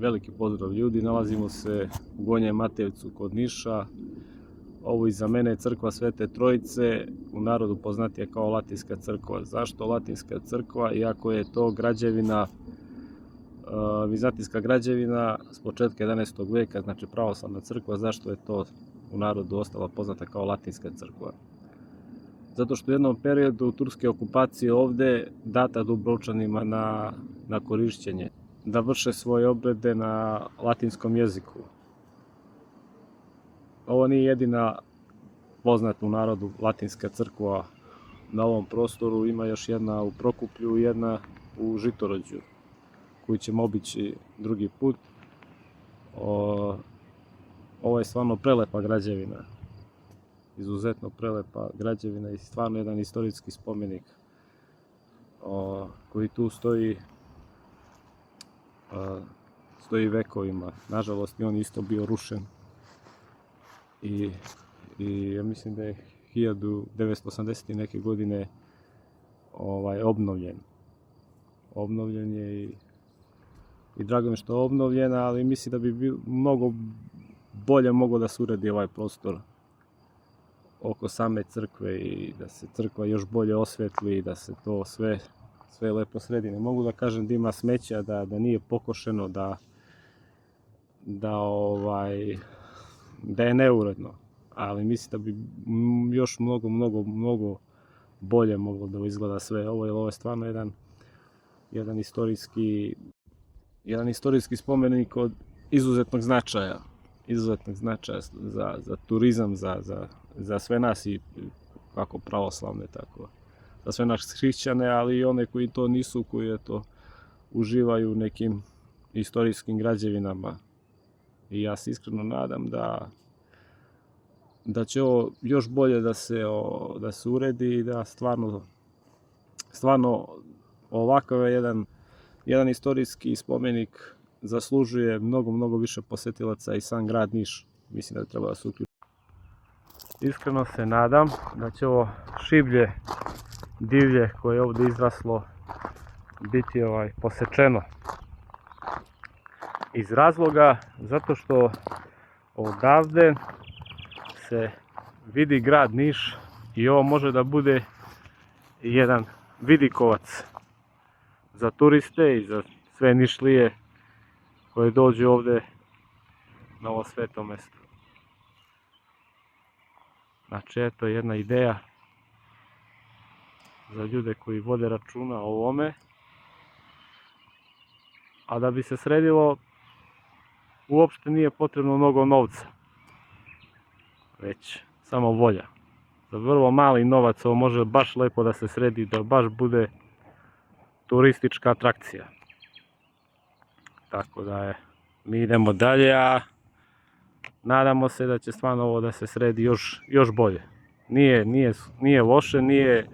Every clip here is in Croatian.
veliki pozdrav ljudi, nalazimo se u Gornjem Matejevcu kod Niša. Ovo iza mene je crkva Svete Trojice, u narodu poznatija kao Latinska crkva. Zašto Latinska crkva? Iako je to građevina, vizantijska građevina s početka 11. veka, znači pravoslavna crkva. Zašto je to u narodu ostala poznata kao Latinska crkva? Zato što u jednom periodu turske okupacije ovde data Dubrovčanima na korišćenje, da vrše svoje obrede na latinskom jeziku. Ovo nije jedina poznata u narodu Latinska crkva na ovom prostoru, ima još jedna u Prokuplju i jedna u Žitorođu, koju ćemo obići drugi put. Ovo je stvarno prelepa građevina, izuzetno prelepa građevina i stvarno jedan istorijski spomenik koji tu stoji vekovima. Nažalost, i on isto bio rušen i ja mislim da je 1980. neke godine obnovljen. Obnovljen je i drago mi što je obnovljen, ali mislim da bi mnogo bolje moglo da se uredi ovaj prostor oko same crkve i da se crkva još bolje osvetli i da se to sve lepo sredi. Ne mogu da kažem da ima smeća, da nije pokošeno, da je neuredno, ali mislim da bi još mnogo bolje moglo da izgleda sve ovo, jer ovo je stvarno jedan istorijski spomenik od izuzetnog značaja za turizam, za sve nas, i kako pravoslavne, tako za sve naše hrišćane, ali i one koji to nisu, koji uživaju u nekim istorijskim građevinama. I ja se iskreno nadam da će ovo još bolje da se uredi i da stvarno ovakav jedan istorijski spomenik zaslužuje mnogo više posetilaca i sam grad Niš. Mislim da treba da se uključi. Iskreno se nadam da će ovo šiblje divlje koje je ovdje izraslo biti posečeno. Iz razloga zato što odavde se vidi grad Niš i ovo može da bude jedan vidikovac za turiste i za sve Nišlije koje dođu ovdje na ovo sveto mjesto. Znači, eto jedna ideja za ljude koji vode računa o ovome. A da bi se sredilo, uopšte nije potrebno mnogo novca, već samo volja. Za vrlo mali novac ovo može baš lepo da se sredi, da baš bude turistička atrakcija. Tako da mi idemo dalje, a nadamo se da će stvarno ovo da se sredi još bolje. Nije loše, nije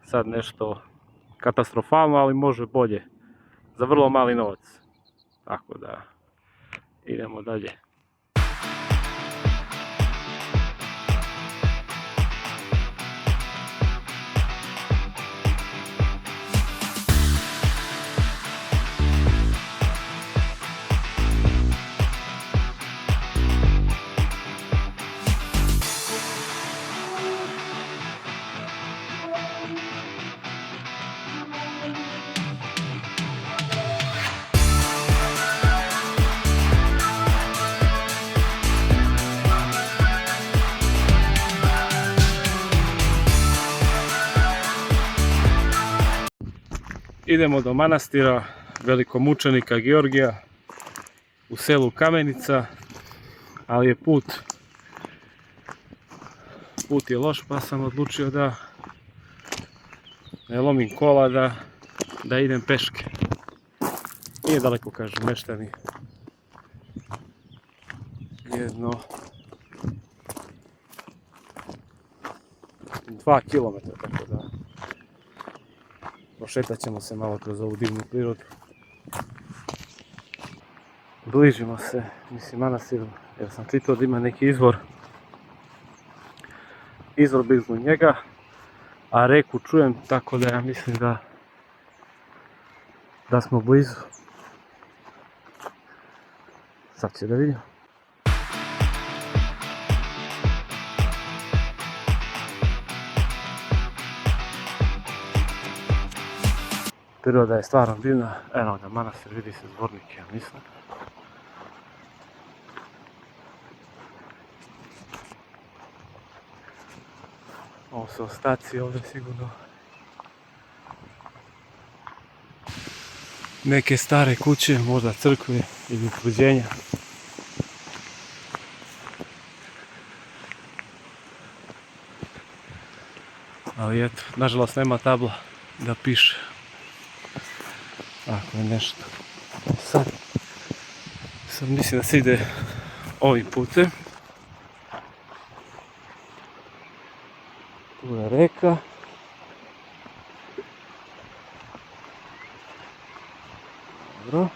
sad nešto katastrofalno, ali može bolje. Za vrlo mali novac. Tako da idemo dalje. Idemo do manastira velikomučenika Georgija u selu Kamenica, ali je put je loš, pa sam odlučio da ne lomim kola, da idem peške. Nije daleko, kažu meštani. Jedno 2 km, tako da prošetat ćemo se malo kroz ovu divnu prirodu. Bližimo se, manastiru, jer sam čitao da ima neki izvor blizu njega, a reku čujem, tako da ja mislim da smo blizu. Sad će da vidim. Priroda je stvarno divna. Evo ga manastir, vidi se Zvornik, ja mislim. Ovo su ostaci ovdje sigurno. Neke stare kuće, možda crkve ili utvrđenja. Ali eto, nažalost nema tabla da piše. Ako je nešto. Sad mislim da se ide ovim putem. Tu je reka. Dobro.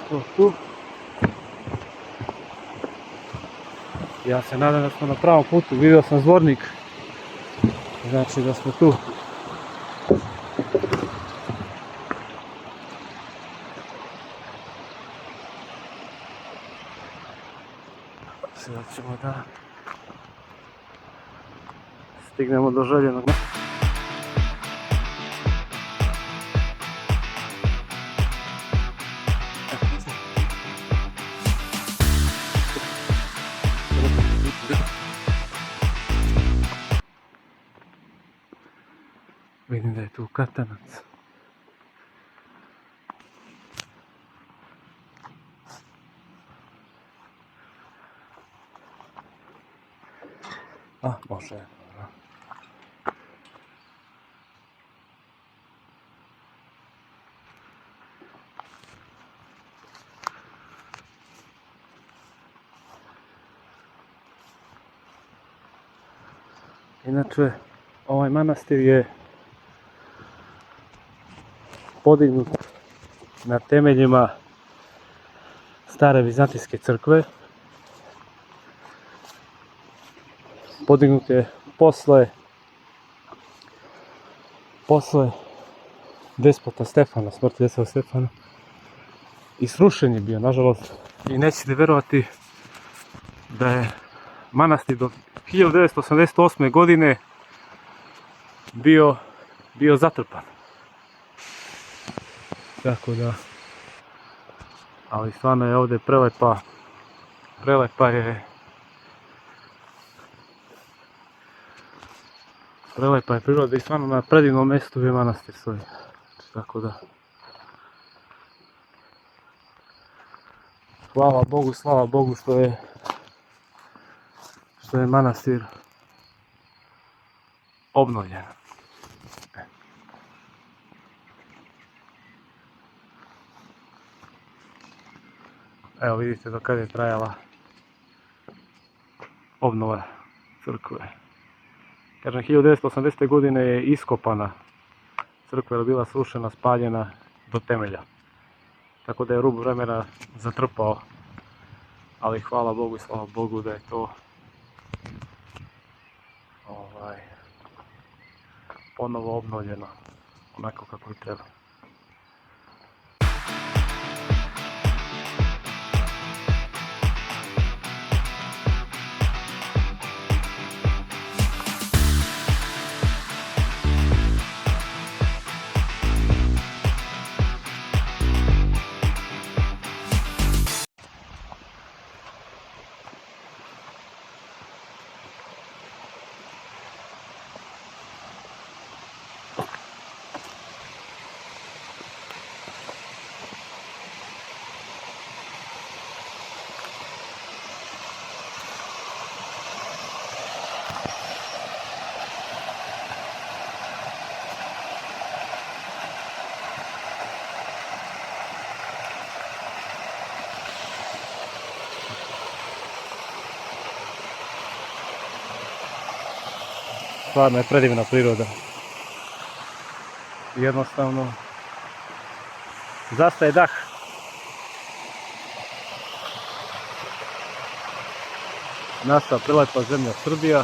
To tu. Ja se nadam da smo na pravom putu, vidio sam Zvornik. Znači da smo tu. Sada ćemo da stignemo do željenog. Vidim da je tu katanac. A, može. Inače, ovaj manastir je podignut na temeljima stare vizantijske crkve. Podignut je posle despota Stefana, smrti despota Stefana. I srušen je bio, nažalost. I nećete vjerovati da je manastir do 1988. godine bio zatrpan. Tako da, ali stvarno je ovdje prelepa je priroda i stvarno na predivnom mjestu gdje manastir stoji. Tako da, slava Bogu što je manastir obnovljen. Evo vidite do kada je trajala obnova crkve. Kažem, 1980. godine je iskopana crkva, je bila srušena, spaljena do temelja. Tako da je rub vremena zatrpao, ali hvala Bogu i slava Bogu da je to ponovo obnovljeno onako kako i treba. Stvarno je predivna priroda. Jednostavno zastaje dah. Naša prelepa zemlja Srbija.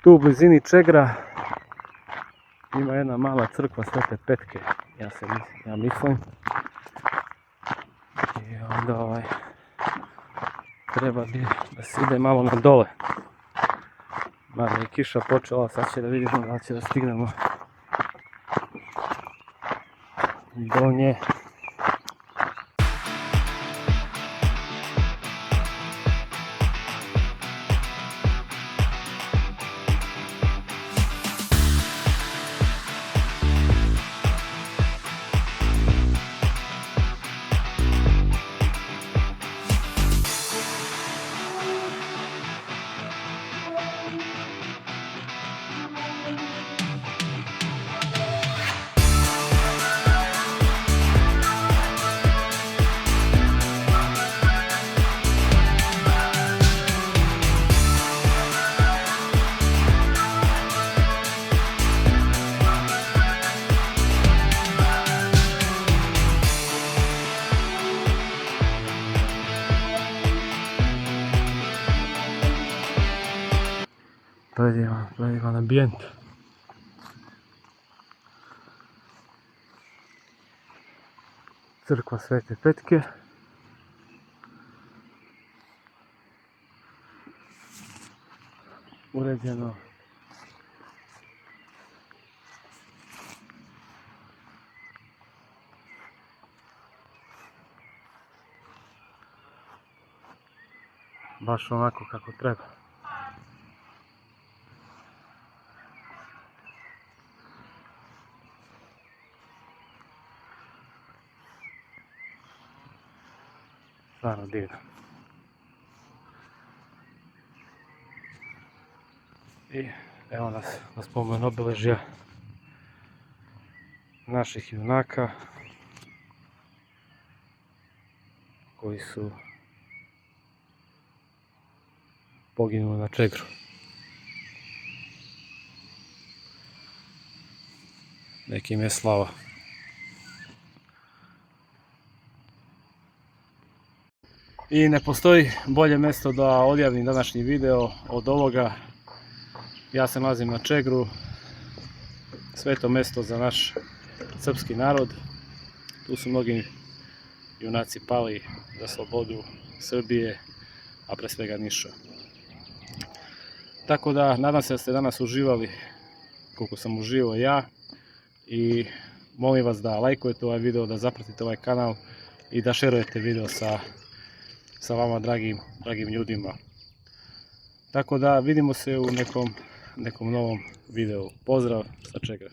Tu u blizini Čegra ima jedna mala crkva Svete Petke, ja mislim. I onda treba da se ide malo na dole. Mada je kiša počela, sad će da vidimo da će da stignemo do nje. Predivan ambijent. Crkva Svete Petke. Uređeno. Baš onako kako treba. Stvarno divno. I evo nas na spomen obilježja naših junaka koji su poginuli na Čegru. Nekim je slava. I ne postoji bolje mjesto da odjavim današnji video od ovoga. Ja se nalazim na Čegru, sveto mjesto za naš srpski narod. Tu su mnogi junaci pali za slobodu Srbije, a pre svega Niša. Tako da nadam se da ste danas uživali koliko sam uživao ja i molim vas da lajkujete ovaj video, da zapratite ovaj kanal i da šerujete video sa vama dragim ljudima. Tako da vidimo se u nekom novom videu. Pozdrav sa Čegra.